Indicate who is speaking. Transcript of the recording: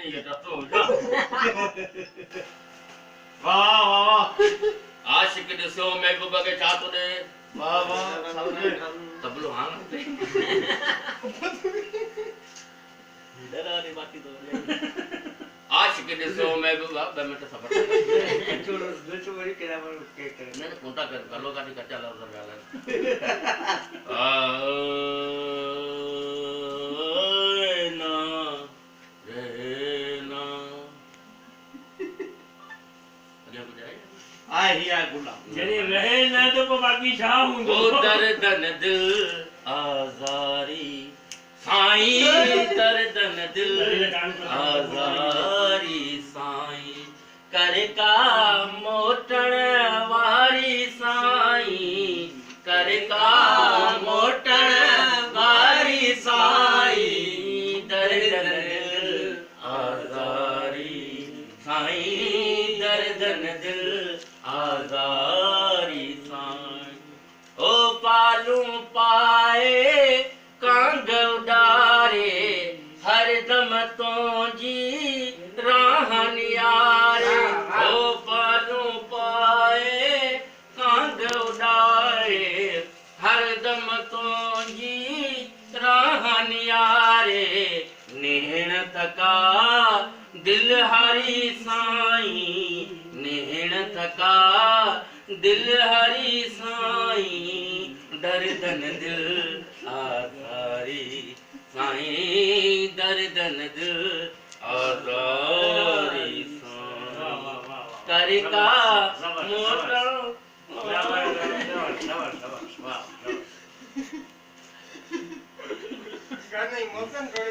Speaker 1: ये तो जा वाह वाह आशिक ॾिसो महबूबा के छा तो दे वाह वाह सामने तबलो हां
Speaker 2: डरा नहीं बाकी तो
Speaker 1: आशिक ॾिसो महबूबा 2 मिनट सबर
Speaker 2: छोड़ो जो वरी केड़ा मार के करे
Speaker 1: मैंने कोंटा कर गलो का कच्चा लफ्ज गालन ना रहना अगे बुझाए
Speaker 2: आ ही आ गुलाम
Speaker 3: जने रहे ना तो को बाकी छा हुंदो
Speaker 1: ओ दर्दन दिल आजारी साईं दर्दन दिल आजारी साईं कर का मोटण वारी साईं कर का मोटण वारी साईं दर्दन दिल आजारी साईं दर्दन दिल आजारी साईं ओ पालू पाए कांग उडारे हर दम तो जी राहन यारे ओ पालू पाए कांग उडारे हर दम तो जी राहन यारे नेण थका दिल हरी साईं नेण थका दिल हरी साईं दर्दन दिल आजारी साईं दर्दन दिल आजारी साईं कर का मोटा
Speaker 2: गाना ही मौसम थोड़े